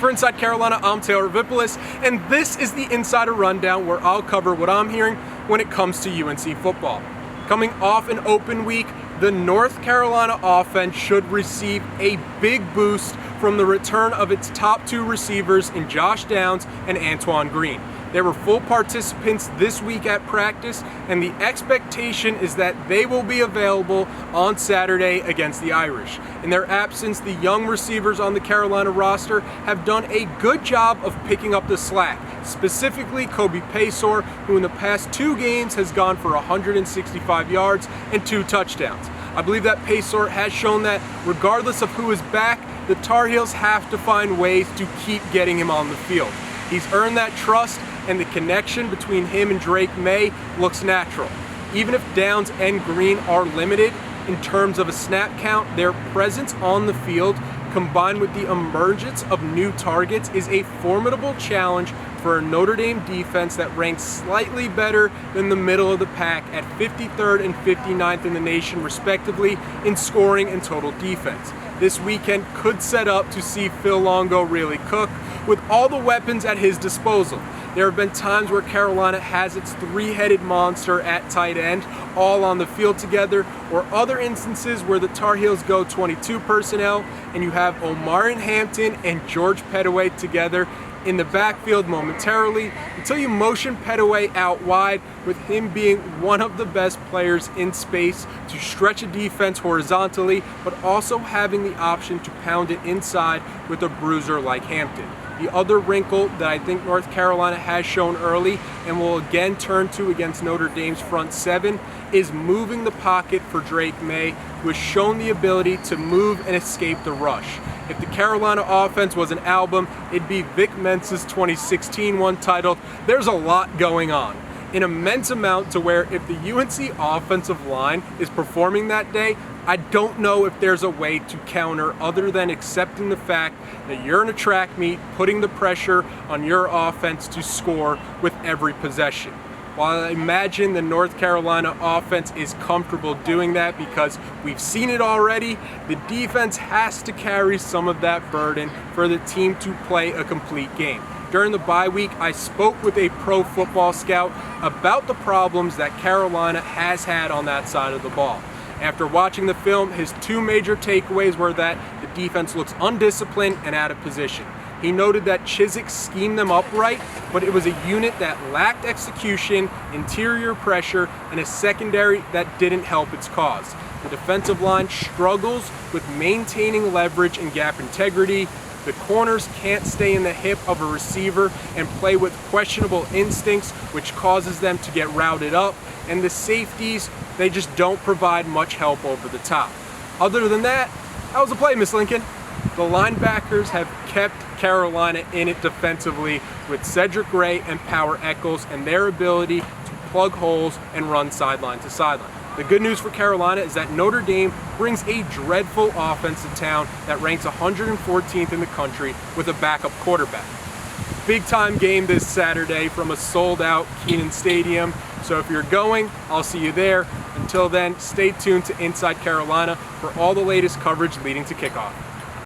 For Inside Carolina, I'm Taylor Vippolis, and this is the Insider Rundown where I'll cover what I'm hearing when it comes to UNC football. Coming off an open week, the North Carolina offense should receive a big boost from the return of its top two receivers in Josh Downs and Antoine Green. They were full participants this week at practice, and the expectation is that they will be available on Saturday against the Irish. In their absence, the young receivers on the Carolina roster have done a good job of picking up the slack, specifically Kobe Paysor, who in the past 2 games has gone for 165 yards and 2 touchdowns. I believe that Paysor has shown that regardless of who is back, the Tar Heels have to find ways to keep getting him on the field. He's earned that trust, and the connection between him and Drake May looks natural. Even if Downs and Green are limited in terms of a snap count, their presence on the field combined with the emergence of new targets is a formidable challenge for a Notre Dame defense that ranks slightly better than the middle of the pack at 53rd and 59th in the nation respectively in scoring and total defense. This weekend could set up to see Phil Longo really cook with all the weapons at his disposal. There have been times where Carolina has its 3-headed monster at tight end all on the field together, or other instances where the Tar Heels go 22 personnel and you have Omarion Hampton and George Pettaway together in the backfield momentarily until you motion Pettaway out wide, with him being one of the best players in space to stretch a defense horizontally, but also having the option to pound it inside with a bruiser like Hampton. The other wrinkle that I think North Carolina has shown early and will again turn to against Notre Dame's front 7 is moving the pocket for Drake May, who has shown the ability to move and escape the rush. If the Carolina offense was an album, it'd be Vic Mensa's 2016 one titled "There's a Lot Going On." An immense amount to where if the UNC offensive line is performing that day, I don't know if there's a way to counter other than accepting the fact that you're in a track meet, putting the pressure on your offense to score with every possession. While I imagine the North Carolina offense is comfortable doing that because we've seen it already, the defense has to carry some of that burden for the team to play a complete game. During the bye week, I spoke with a pro football scout about the problems that Carolina has had on that side of the ball. After watching the film, his 2 major takeaways were that the defense looks undisciplined and out of position. He noted that Chizik schemed them up right, but it was a unit that lacked execution, interior pressure, and a secondary that didn't help its cause. The defensive line struggles with maintaining leverage and gap integrity. The corners can't stay in the hip of a receiver and play with questionable instincts, which causes them to get routed up. And the safeties, they just don't provide much help over the top. Other than that, how was the play, Miss Lincoln? The linebackers have kept Carolina in it defensively with Cedric Gray and Power Echols and their ability to plug holes and run sideline to sideline. The good news for Carolina is that Notre Dame brings a dreadful offense to town that ranks 114th in the country with a backup quarterback. Big time game this Saturday from a sold out Kenan Stadium. So if you're going, I'll see you there. Until then, stay tuned to Inside Carolina for all the latest coverage leading to kickoff.